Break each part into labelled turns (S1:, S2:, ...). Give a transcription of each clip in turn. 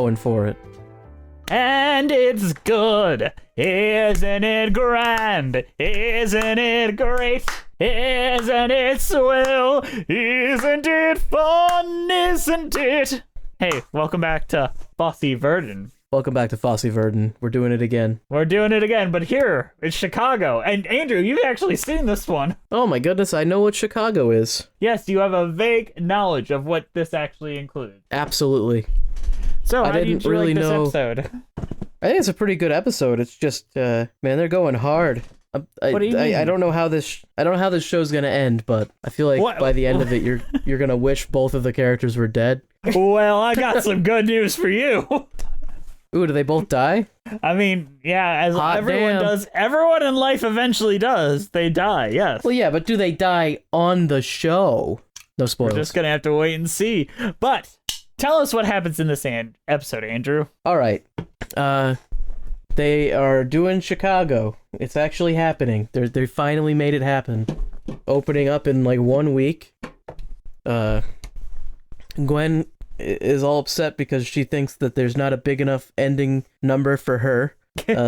S1: going for it.
S2: And it's good, isn't it grand? Isn't it great? Isn't it swell? Isn't it fun? Isn't it? Hey, welcome back to Fosse Verdon.
S1: Welcome back to Fosse Verdon. We're doing it again.
S2: We're doing it again, but here, it's Chicago. And Andrew, you've actually seen this one.
S1: Oh my goodness, I know what Chicago is.
S2: Yes, you have a vague knowledge of what this actually includes.
S1: Absolutely.
S2: So, how
S1: didn't
S2: did you
S1: really
S2: like this
S1: know.
S2: episode?
S1: I think it's a pretty good episode. It's just, man, they're going hard.
S2: What do you mean?
S1: I don't know how this show's gonna end, but I feel like by the end of it, you're gonna wish both of the characters were dead.
S2: Well, I got some good news for you.
S1: Ooh, do they both die?
S2: I mean, yeah, as
S1: Hot
S2: everyone
S1: damn.
S2: does, everyone in life eventually does. They die, yes.
S1: Well, yeah, but do they die on the show? No spoilers.
S2: We're just gonna have to wait and see. But tell us what happens in this episode, Andrew.
S1: All right. They are doing Chicago. It's actually happening. They finally made it happen. Opening up in like 1 week. Gwen is all upset because she thinks that there's not a big enough ending number for her.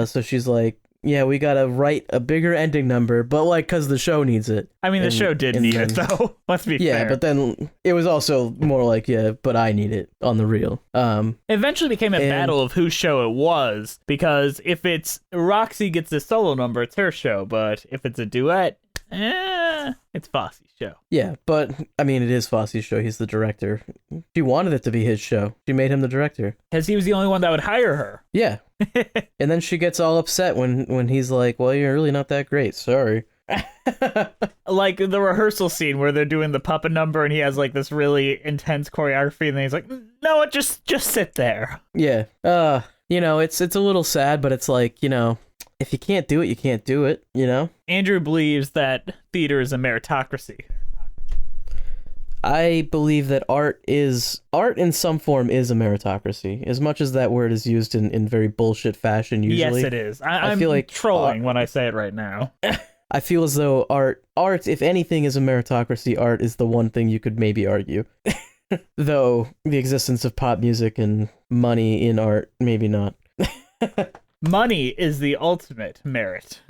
S1: So she's like, yeah, we gotta write a bigger ending number, but like, cause the show needs it.
S2: I mean, the show did need it, though. Let's be fair.
S1: Yeah, but then it was also more like, yeah, but I need it on the real.
S2: It eventually became a battle of whose show it was, because if it's Roxy gets a solo number, it's her show, but if it's a duet, it's Fosse's show.
S1: Yeah, but I mean, it is Fosse's show. He's the director. She wanted it to be his show. She made him the director.
S2: Because he was the only one that would hire her.
S1: Yeah. And then she gets all upset when he's like, well, you're really not that great. Sorry.
S2: Like the rehearsal scene where they're doing the puppet number and he has like this really intense choreography and then he's like, no, just sit there.
S1: Yeah. You know, it's a little sad, but it's like, you know, if you can't do it, you can't do it, you know?
S2: Andrew believes that theater is a meritocracy.
S1: I believe that art in some form is a meritocracy, as much as that word is used in very bullshit fashion usually.
S2: Yes, it is. I'm
S1: feel like
S2: trolling when I say it right now.
S1: I feel as though art, if anything is a meritocracy, art is the one thing you could maybe argue. Though the existence of pop music and money in art, maybe not.
S2: Money is the ultimate merit.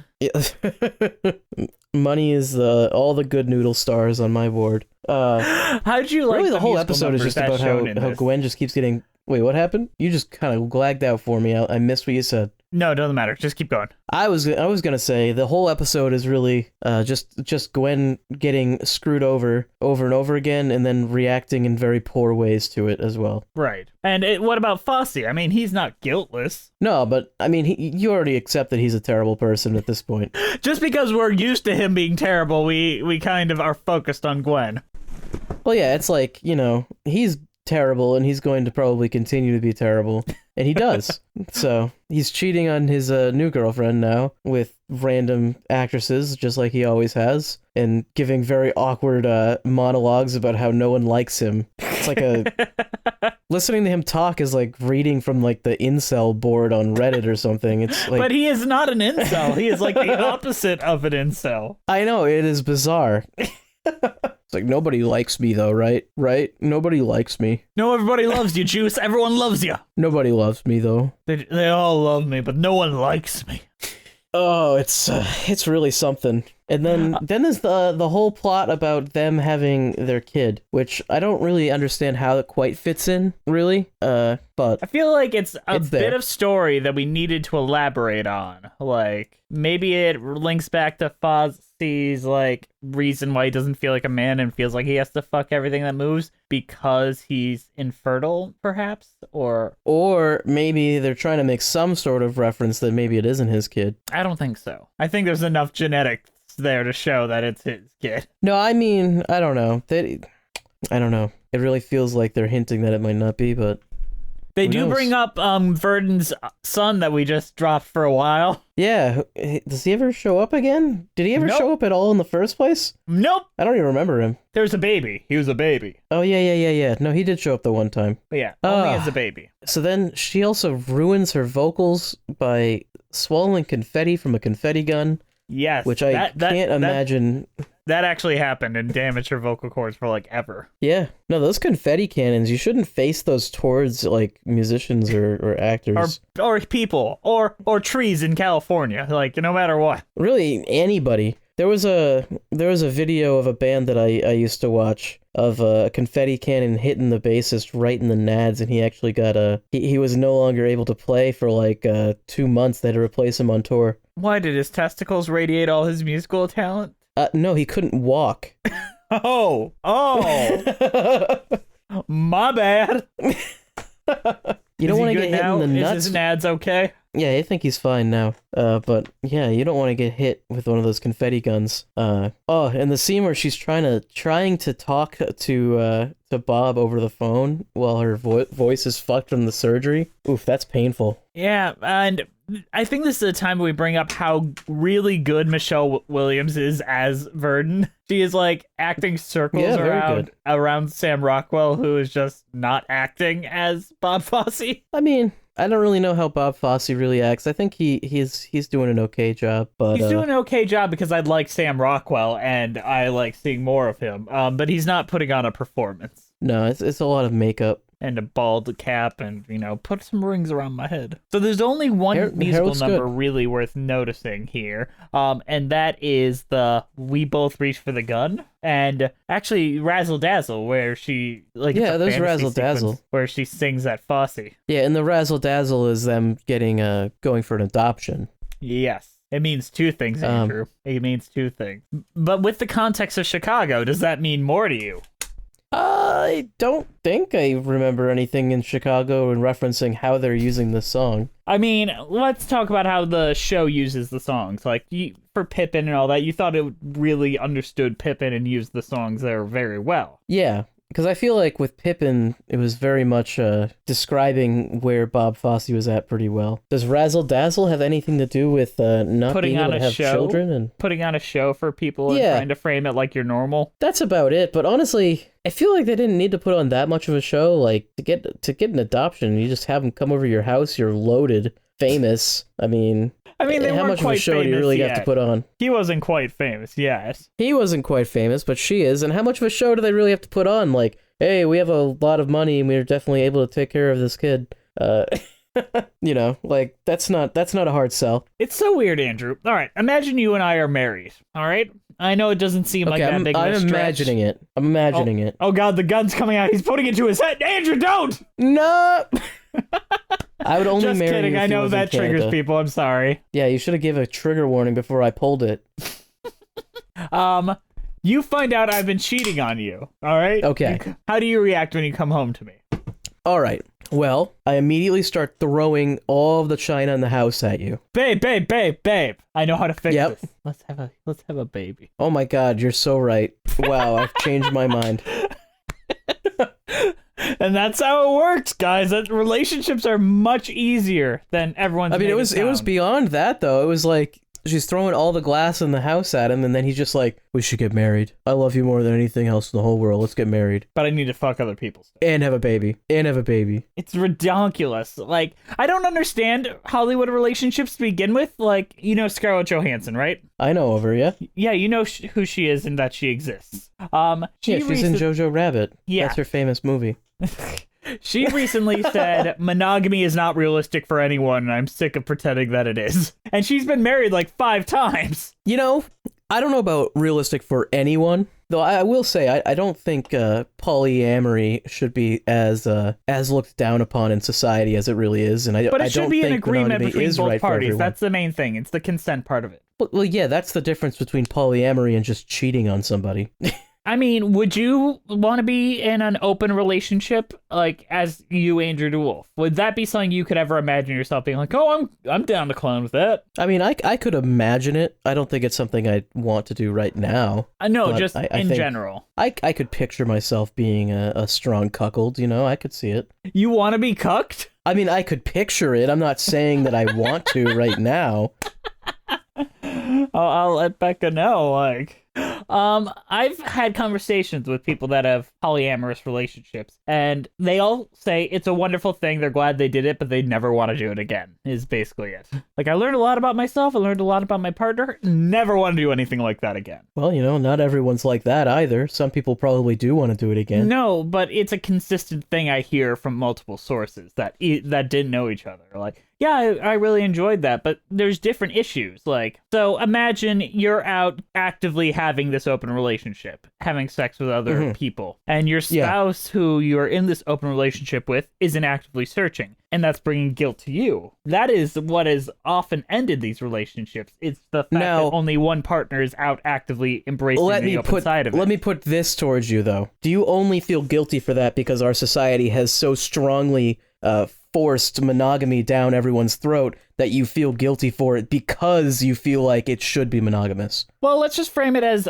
S1: Money is all the good noodle stars on my board.
S2: How'd you like
S1: really the whole
S2: musical
S1: episode is
S2: numbers
S1: just about how Gwen just keeps getting... Wait, what happened? You just kind of lagged out for me. I missed what you said.
S2: No, it doesn't matter. Just keep going.
S1: I was gonna say the whole episode is really just Gwen getting screwed over and over again, and then reacting in very poor ways to it as well.
S2: Right. And what about Fosse? I mean, he's not guiltless.
S1: No, but I mean, you already accept that he's a terrible person at this point.
S2: Just because we're used to him being terrible, we kind of are focused on Gwen.
S1: Well, yeah, it's like, you know, he's terrible and he's going to probably continue to be terrible, and he does. So he's cheating on his new girlfriend now with random actresses, just like he always has, and giving very awkward monologues about how no one likes him. It's like listening to him talk is like reading from like the incel board on Reddit or something. It's like,
S2: but he is not an incel. He is like the opposite of an incel.
S1: I know, it is bizarre. It's like, nobody likes me though, right? Right? Nobody likes me.
S2: No, everybody loves you, Juice. Everyone loves you.
S1: Nobody loves me though.
S2: They all love me, but no one likes me.
S1: Oh, it's really something. And then there's the whole plot about them having their kid, which I don't really understand how it quite fits in, really. But
S2: I feel like it's a bit
S1: there.
S2: of story that we needed to elaborate on. Like, maybe it links back to Fosse's, like, reason why he doesn't feel like a man and feels like he has to fuck everything that moves because he's infertile, perhaps? Or
S1: maybe they're trying to make some sort of reference that maybe it isn't his kid.
S2: I don't think so. I think there's enough genetics there to show that it's his kid.
S1: No, I mean, I don't know. I don't know. It really feels like they're hinting that it might not be, but
S2: they do bring up Verdon's son that we just dropped for a while.
S1: Yeah, does he ever show up again? Did he ever show up at all in the first place?
S2: Nope.
S1: I don't even remember him.
S2: There's a baby. He was a baby.
S1: Oh, yeah. No, he did show up the one time.
S2: But yeah, only as a baby.
S1: So then she also ruins her vocals by swallowing confetti from a confetti gun.
S2: Yes.
S1: Which I can't imagine.
S2: That actually happened and damaged her vocal cords for like ever.
S1: Yeah. No, those confetti cannons, you shouldn't face those towards like musicians or actors.
S2: Or people or trees in California. Like, no matter what.
S1: Really, anybody. There was a video of a band that I used to watch of a confetti cannon hitting the bassist right in the nads, and he actually got he was no longer able to play for like 2 months. They had to replace him on tour.
S2: Why did his testicles radiate all his musical talent?
S1: No, he couldn't walk.
S2: Oh, my bad.
S1: You don't want to get hit
S2: now?
S1: in the nuts.
S2: Is his nads okay?
S1: Yeah, I think he's fine now. But yeah, you don't want to get hit with one of those confetti guns. And the scene where she's trying to talk to Bob over the phone while her voice is fucked from the surgery. Oof, that's painful.
S2: Yeah, and I think this is a time we bring up how really good Michelle Williams is as Verdon. She is like acting circles around Sam Rockwell, who is just not acting as Bob Fosse.
S1: I mean, I don't really know how Bob Fosse really acts. I think he's doing an okay job, but
S2: he's doing an okay job because I like Sam Rockwell and I like seeing more of him. But he's not putting on a performance.
S1: No, it's a lot of makeup.
S2: And a bald cap and, put some rings around my head. So there's only one musical number really worth noticing here. And that is the We Both Reach for the Gun. And actually Razzle Dazzle, where she
S1: there's Razzle Dazzle.
S2: Where she sings at Fosse.
S1: Yeah, and the Razzle Dazzle is them getting going for an adoption.
S2: Yes. It means two things, Andrew. It means two things. But with the context of Chicago, does that mean more to you?
S1: I don't think I remember anything in Chicago in referencing how they're using this song.
S2: I mean, let's talk about how the show uses the songs. Like, for Pippin and all that, you thought it really understood Pippin and used the songs there very well.
S1: Yeah, because I feel like with Pippin, it was very much describing where Bob Fosse was at pretty well. Does Razzle Dazzle have anything to do with not
S2: putting
S1: being able
S2: on
S1: to have children? And
S2: putting on a show for people and trying to frame it like you're normal?
S1: That's about it, but honestly, I feel like they didn't need to put on that much of a show. Like, to get an adoption, you just have them come over to your house, you're loaded, famous. I mean,
S2: they
S1: how much of a show do you really have to put on?
S2: He wasn't quite famous, yes.
S1: He wasn't quite famous, but she is. And how much of a show do they really have to put on? Like, hey, we have a lot of money and we're definitely able to take care of this kid. Like, that's not a hard sell.
S2: It's so weird, Andrew. All right, imagine you and I are married, all right? I know it doesn't seem like that big of a stretch.
S1: I'm imagining it.
S2: Oh, God, the gun's coming out. He's putting it to his head. Andrew, don't!
S1: No! I would only
S2: just
S1: marry
S2: kidding.
S1: you if
S2: I know
S1: he was
S2: that
S1: in
S2: triggers
S1: Canada.
S2: people. I'm sorry.
S1: Yeah, you should have given a trigger warning before I pulled it.
S2: You find out I've been cheating on you, all right?
S1: Okay.
S2: How do you react when you come home to me?
S1: All right. Well, I immediately start throwing all of the china in the house at you.
S2: Babe. I know how to fix this. Let's have a baby.
S1: Oh my God, you're so right. Wow, I've changed my mind.
S2: And that's how it works, guys. Relationships are much easier than everyone's.
S1: I mean, it was beyond that though. It was like she's throwing all the glass in the house at him, and then he's just like, "We should get married. I love you more than anything else in the whole world. Let's get married."
S2: But I need to fuck other people.
S1: And have a baby.
S2: It's ridiculous. Like, I don't understand Hollywood relationships to begin with. Like, Scarlett Johansson, right?
S1: I know of her, yeah?
S2: Yeah, you know who she is and that she exists.
S1: She's in Jojo Rabbit.
S2: Yeah.
S1: That's her famous movie.
S2: She recently said, monogamy is not realistic for anyone, and I'm sick of pretending that it is. And she's been married like 5 times.
S1: I don't know about realistic for anyone, though I will say I don't think polyamory should be as looked down upon in society as it really is,
S2: but it should be an agreement between both
S1: right
S2: parties. That's the main thing. It's the consent part of it.
S1: Well, yeah, that's the difference between polyamory and just cheating on somebody.
S2: I mean, would you want to be in an open relationship, like, as you, Andrew DeWolf? Would that be something you could ever imagine yourself being like, oh, I'm down to clown with that?
S1: I mean, I could imagine it. I don't think it's something I'd want to do right now.
S2: No, just in general.
S1: I could picture myself being a strong cuckold, I could see it.
S2: You want to be cucked?
S1: I mean, I could picture it. I'm not saying that I want to right now.
S2: I'll let Becca know, like... I've had conversations with people that have polyamorous relationships, and they all say it's a wonderful thing. They're glad they did it, but they never want to do it again, is basically it. Like, I learned a lot about myself. I learned a lot about my partner. Never want to do anything like that again.
S1: Well, not everyone's like that either. Some people probably do want to do it again.
S2: No, but it's a consistent thing I hear from multiple sources that didn't know each other. Like, yeah, I really enjoyed that, but there's different issues. Like, so imagine you're out actively having this open relationship, having sex with other people, and your spouse who you're in this open relationship with isn't actively searching, and that's bringing guilt to you. That is what has often ended these relationships. It's the fact that only one partner is out actively embracing the open side of it.
S1: Let me put this towards you, though. Do you only feel guilty for that because our society has so strongly forced monogamy down everyone's throat that you feel guilty for it because you feel like it should be monogamous?
S2: Well, let's just frame it as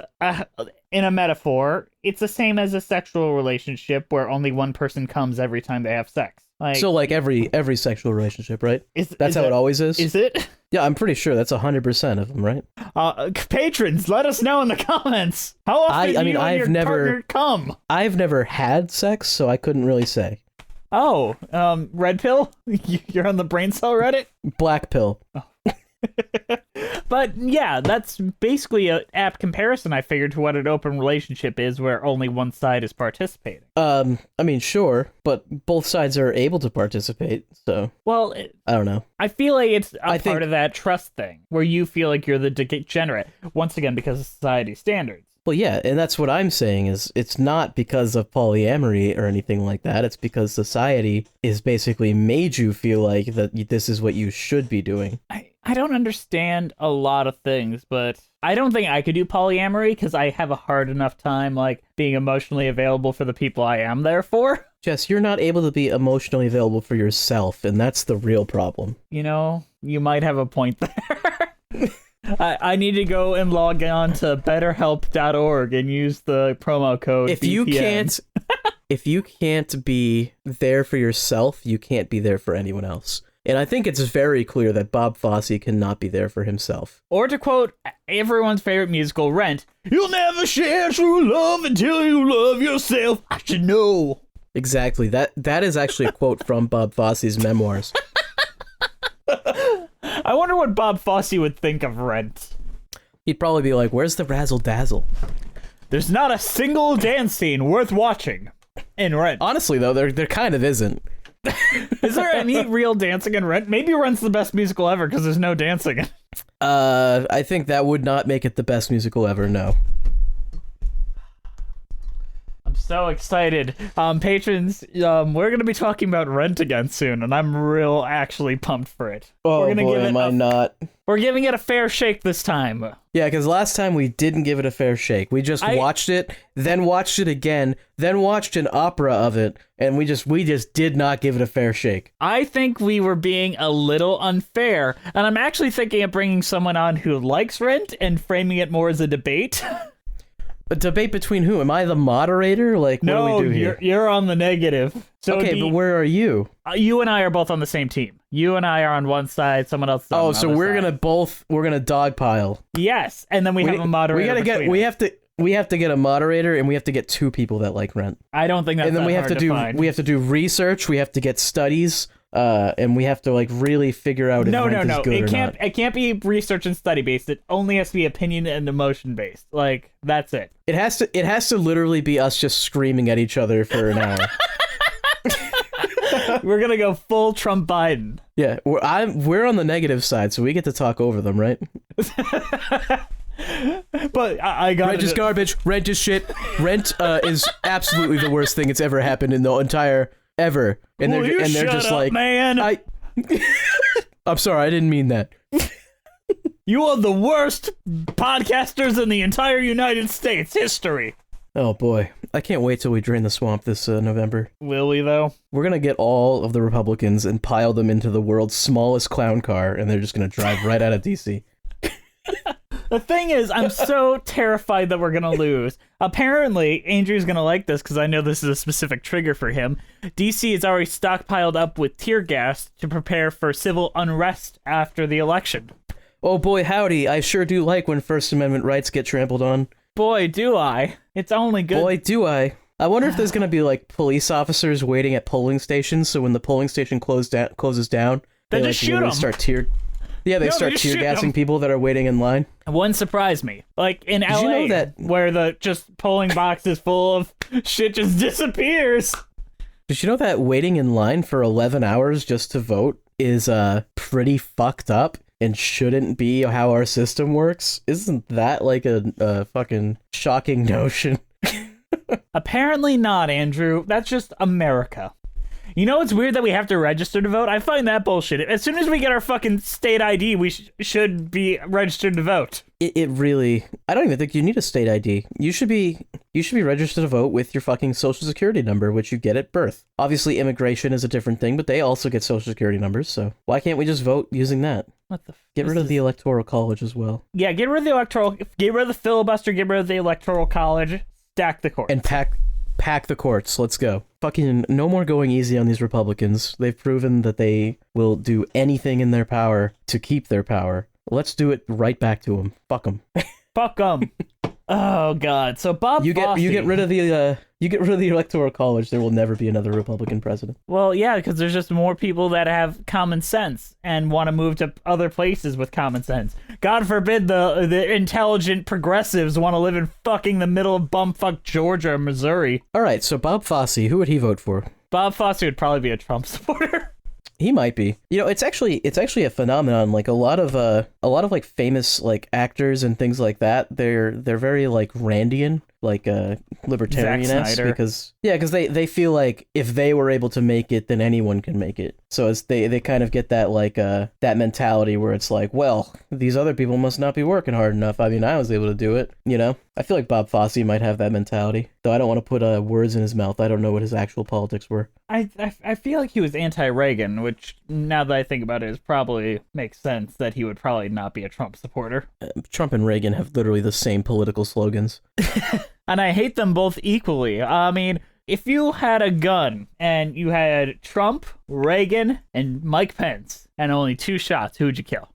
S2: in a metaphor. It's the same as a sexual relationship where only one person comes every time they have sex.
S1: So like every sexual relationship, right? That's how it always is?
S2: Is it?
S1: Yeah, I'm pretty sure that's 100% of them, right?
S2: Patrons, let us know in the comments. How often do you and your partner come?
S1: I've never had sex, so I couldn't really say.
S2: Oh, red pill? You're on the brain cell Reddit?
S1: Black pill.
S2: Oh. But yeah, that's basically an apt comparison, I figured, to what an open relationship is where only one side is participating.
S1: Sure, but both sides are able to participate, so... Well, I don't know.
S2: I feel like it's part of that trust thing, where you feel like you're the degenerate, once again, because of society standards.
S1: Well, yeah, and that's what I'm saying is it's not because of polyamory or anything like that. It's because society is basically made you feel like that this is what you should be doing.
S2: I don't understand a lot of things, but I don't think I could do polyamory because I have a hard enough time, like, being emotionally available for the people I am there for.
S1: Jess, you're not able to be emotionally available for yourself, and that's the real problem.
S2: You might have a point there. I need to go and log on to betterhelp.org and use the promo code VPN. If you can't be there for yourself, you can't be there for anyone else. And I think it's very clear that Bob Fosse cannot be there for himself. Or to quote everyone's favorite musical, Rent, "You'll never share true love until you love yourself. I should know." Exactly. That is actually a quote from Bob Fosse's memoirs. I wonder what Bob Fosse would think of Rent.
S1: He'd probably be like, "Where's the razzle dazzle?"
S2: There's not a single dance scene worth watching in Rent.
S1: Honestly, though, there kind of isn't.
S2: Is there any real dancing in Rent? Maybe Rent's the best musical ever because there's no dancing.
S1: I think that would not make it the best musical ever, no.
S2: I'm so excited. Patrons, we're going to be talking about Rent again soon, and I'm actually pumped for it.
S1: Oh boy, am I not.
S2: We're giving it a fair shake this time.
S1: Yeah, because last time we didn't give it a fair shake. We just watched it, then watched it again, then watched an opera of it, and we just did not give it a fair shake.
S2: I think we were being a little unfair, and I'm actually thinking of bringing someone on who likes Rent and framing it more as a debate.
S1: A debate between who? Am I the moderator? Like, what do we do here?
S2: You're on the negative. So
S1: okay, but where are you?
S2: You and I are both on the same team. You and I are on one side, someone else is on the other side.
S1: Oh, so we're gonna dogpile.
S2: Yes, and then we have a moderator.
S1: We have to get a moderator, and we have to get two people that like Rent.
S2: I don't think that's
S1: and then
S2: we have
S1: to do research. We have to get studies. And we have to like really figure out if Rent is good or not.
S2: It can't be research and study based. It only has to be opinion and emotion based. Like, that's it.
S1: It has to literally be us just screaming at each other for an hour.
S2: We're gonna go full Trump Biden.
S1: Yeah, we're on the negative side, so we get to talk over them, right?
S2: But I got
S1: Rent is garbage. Rent is shit. Rent is absolutely the worst thing that's ever happened in the entire ever. And they're just like,
S2: man.
S1: I'm sorry, I didn't mean that.
S2: You are the worst podcasters in the entire United States history.
S1: Oh boy, I can't wait till we drain the swamp this November.
S2: Will we though?
S1: We're gonna get all of the Republicans and pile them into the world's smallest clown car, and they're just gonna drive right out of DC.
S2: The thing is, I'm so terrified that we're going to lose. Apparently, Andrew's going to like this because I know this is a specific trigger for him. DC is already stockpiled up with tear gas to prepare for civil unrest after the election.
S1: Oh boy, howdy. I sure do like when First Amendment rights get trampled on.
S2: Boy, do I. It's only good.
S1: Boy, do I. I wonder if there's going to be, like, police officers waiting at polling stations, so when the polling station closes down,
S2: They
S1: they
S2: just
S1: like,
S2: shoot
S1: literally
S2: them.
S1: start tear... Yeah, they
S2: No,
S1: start
S2: they just
S1: tear
S2: shoot
S1: gassing
S2: 'em.
S1: people that are waiting in line.
S2: It wouldn't surprise me. Like in LA,
S1: you know that-
S2: where the just polling boxes full of shit just disappears.
S1: Did you know that waiting in line for 11 hours just to vote is pretty fucked up and shouldn't be how our system works? Isn't that like a fucking shocking notion?
S2: Apparently not, Andrew. That's just America. You know it's weird that we have to register to vote? I find that bullshit. As soon as we get our fucking state ID, we should be registered to vote.
S1: It really... I don't even think you need a state ID. You should be registered to vote with your fucking social security number, which you get at birth. Obviously, immigration is a different thing, but they also get social security numbers, so why can't we just vote using that?
S2: What the
S1: Get rid of the electoral college as well.
S2: Yeah, get rid of the filibuster, get rid of the electoral college, stack the court.
S1: And pack the courts. Let's go. Fucking no more going easy on these Republicans. They've proven that they will do anything in their power to keep their power. Let's do it right back to them. Fuck them.
S2: Fuck them. Oh god. So Bob Fosse.
S1: You get rid of the electoral college. There will never be another Republican president.
S2: Well, yeah, because there's just more people that have common sense and want to move to other places with common sense. God forbid the intelligent progressives want to live in fucking the middle of bumfuck Georgia or Missouri.
S1: All right, so Bob Fosse, who would he vote for?
S2: Bob Fosse would probably be a Trump supporter.
S1: He might be. You know, it's actually a phenomenon. Like a lot of like famous like actors and things like that. They're very like Randian, like libertarian-esque because they feel like if they were able to make it, then anyone can make it. So it's they kind of get that like that mentality where it's like, well, these other people must not be working hard enough. I mean, I was able to do it. You know, I feel like Bob Fosse might have that mentality. Though I don't want to put words in his mouth. I don't know what his actual politics were.
S2: I feel like he was anti-Reagan, which now that I think about it, probably makes sense that he would probably not be a Trump supporter.
S1: Trump and Reagan have literally the same political slogans.
S2: And I hate them both equally. I mean, if you had a gun and you had Trump, Reagan, and Mike Pence, and only 2 shots, who would you kill?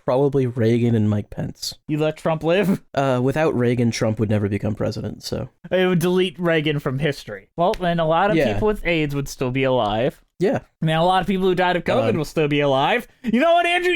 S1: Probably Reagan and Mike Pence.
S2: You let Trump live?
S1: Without Reagan, Trump would never become president, so...
S2: It would delete Reagan from history. Well, then a lot of people with AIDS would still be alive.
S1: Yeah.
S2: I mean, a lot of people who died of COVID will still be alive. You know what, Andrew?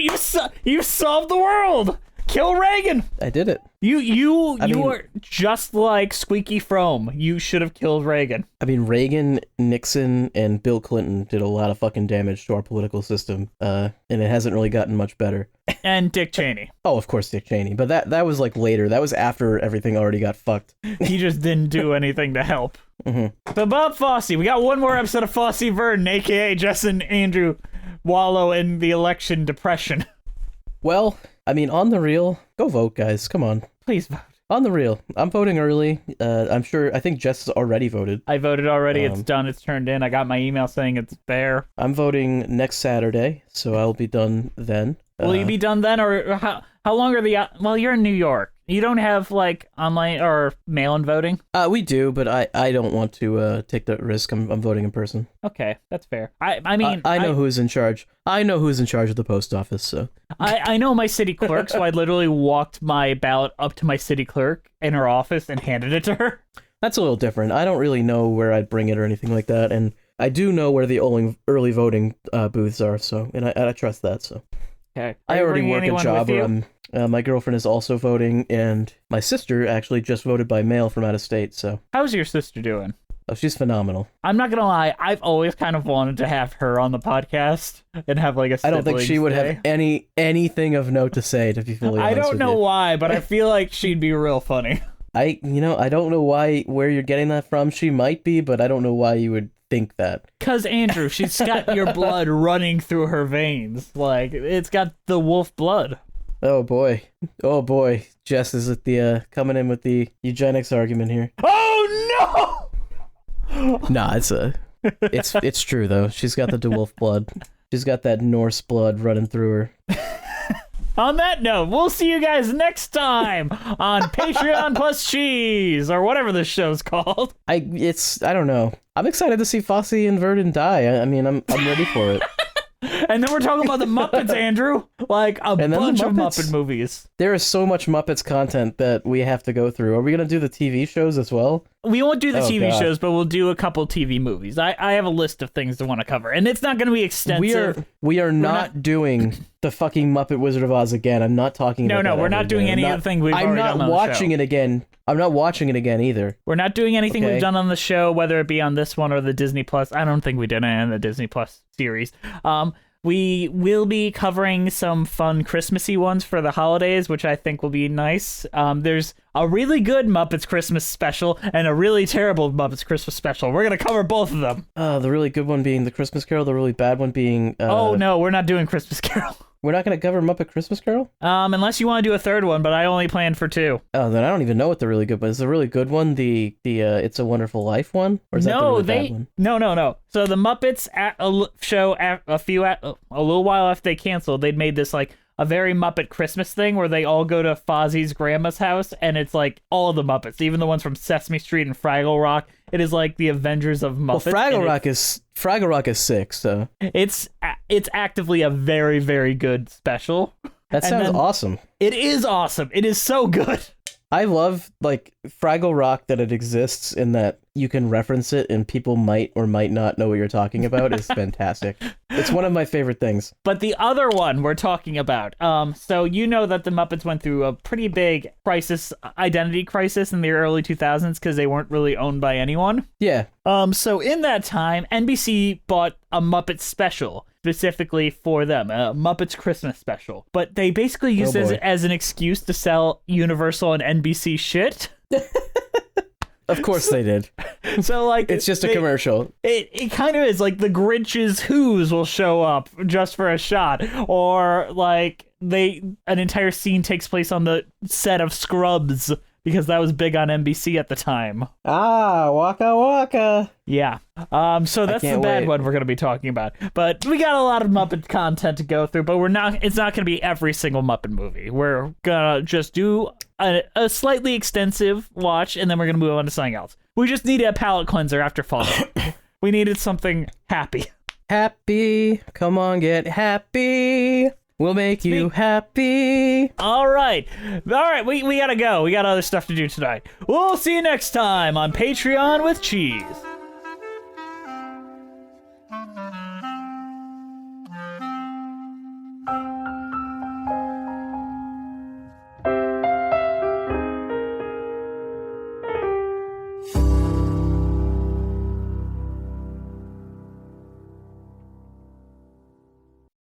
S2: You solved the world! Kill Reagan!
S1: I did it.
S2: You are just like Squeaky Fromme. You should have killed Reagan.
S1: I mean, Reagan, Nixon, and Bill Clinton did a lot of fucking damage to our political system, and it hasn't really gotten much better.
S2: And Dick Cheney.
S1: Oh, of course, Dick Cheney. But that was like later. That was after everything already got fucked.
S2: He just didn't do anything to help.
S1: Mm-hmm.
S2: So Bob Fosse, we got one more episode of Fosse Verdon, a.k.a. Jess and Andrew wallow in the election depression.
S1: Well, I mean, on the real, go vote, guys. Come on.
S2: Please vote.
S1: On the real, I'm voting early. I think Jess has already voted.
S2: I voted already. It's done. It's turned in. I got my email saying it's there.
S1: I'm voting next Saturday, so I'll be done then.
S2: Will you be done then, or how long are the... Well, you're in New York. You don't have, like, online or mail-in voting?
S1: We do, but I don't want to take that risk. I'm voting in person.
S2: Okay, that's fair. I mean...
S1: I know who's in charge. I know who's in charge of the post office, so...
S2: I know my city clerk, so I literally walked my ballot up to my city clerk in her office and handed it to her.
S1: That's a little different. I don't really know where I'd bring it or anything like that, and I do know where the early voting booths are, so... And I trust that, so...
S2: Okay.
S1: I already work a job where my girlfriend is also voting, and my sister actually just voted by mail from out of state, so...
S2: How's your sister doing?
S1: Oh, she's phenomenal.
S2: I'm not gonna lie, I've always kind of wanted to have her on the podcast and have like a
S1: I don't think she would have anything of note to say, to be fully honest with you.
S2: I don't know why, but I feel like she'd be real funny.
S1: I don't know where you're getting that from. She might be, but I don't know why you would think that.
S2: 'Cause Andrew, she's got your blood running through her veins. Like, it's got the wolf blood.
S1: Oh boy. Jess is at the coming in with the eugenics argument here.
S2: Oh no!
S1: Nah, it's true though. She's got the DeWolf blood. She's got that Norse blood running through her.
S2: On that note, we'll see you guys next time on Patreon Plus Cheese, or whatever this show's called.
S1: I don't know. I'm excited to see Fosse and Verdon die. I mean, I'm ready for it.
S2: And then we're talking about the Muppets, Andrew. Like a bunch of Muppet movies.
S1: There is so much Muppets content that we have to go through. Are we going to do the TV shows as well?
S2: We won't do the TV shows, but we'll do a couple TV movies. I have a list of things to want to cover, and it's not going to be extensive.
S1: We are not doing the fucking Muppet Wizard of Oz again. I'm not talking about
S2: No, we're not doing any of the things we've already done on the show.
S1: I'm not watching it again. I'm not watching it again either.
S2: We're not doing anything we've done on the show, whether it be on this one or the Disney Plus. I don't think we did any in the Disney Plus series. We will be covering some fun Christmassy ones for the holidays, which I think will be nice. There's a really good Muppets Christmas special and a really terrible Muppets Christmas special. We're going to cover both of them.
S1: The really good one being the Christmas Carol, the really bad one being...
S2: Oh, no, we're not doing Christmas Carol.
S1: We're not going to cover Muppet Christmas Carol?
S2: Unless you want to do a third one, but I only planned for 2.
S1: Oh, then I don't even know what the really good one is. Is the really good one the It's a Wonderful Life one? Or is that the really bad one?
S2: No. So the Muppets a little while after they canceled, they'd made this like a very Muppet Christmas thing where they all go to Fozzie's grandma's house, and it's like all of the Muppets, even the ones from Sesame Street and Fraggle Rock. It is like the Avengers of Muppets.
S1: Well, Fraggle Rock is sick, so
S2: it's actively a very, very good special.
S1: That sounds awesome.
S2: It is awesome. It is so good.
S1: I love like Fraggle Rock that it exists in that you can reference it and people might or might not know what you're talking about is fantastic. It's one of my favorite things.
S2: But the other one we're talking about, so you know that the Muppets went through a pretty big identity crisis in the early 2000s because they weren't really owned by anyone.
S1: Yeah.
S2: So in that time, NBC bought a Muppet special specifically for them, a Muppets Christmas special. But they basically used it as an excuse to sell Universal and NBC shit.
S1: Of course they did.
S2: So like
S1: it's just a commercial.
S2: It kind of is like the Grinch's Who's will show up just for a shot, or like an entire scene takes place on the set of Scrubs because that was big on NBC at the time.
S1: Waka Waka.
S2: Yeah. So that's the bad one we're going to be talking about. But we got a lot of Muppet content to go through, but it's not going to be every single Muppet movie. We're going to just do a slightly extensive watch, and then we're going to move on to something else. We just needed a palate cleanser after Fall. We needed something happy.
S1: Happy. Come on, get happy. We'll make you happy.
S2: All right. We gotta go. We got other stuff to do tonight. We'll see you next time on Patreon with Cheese.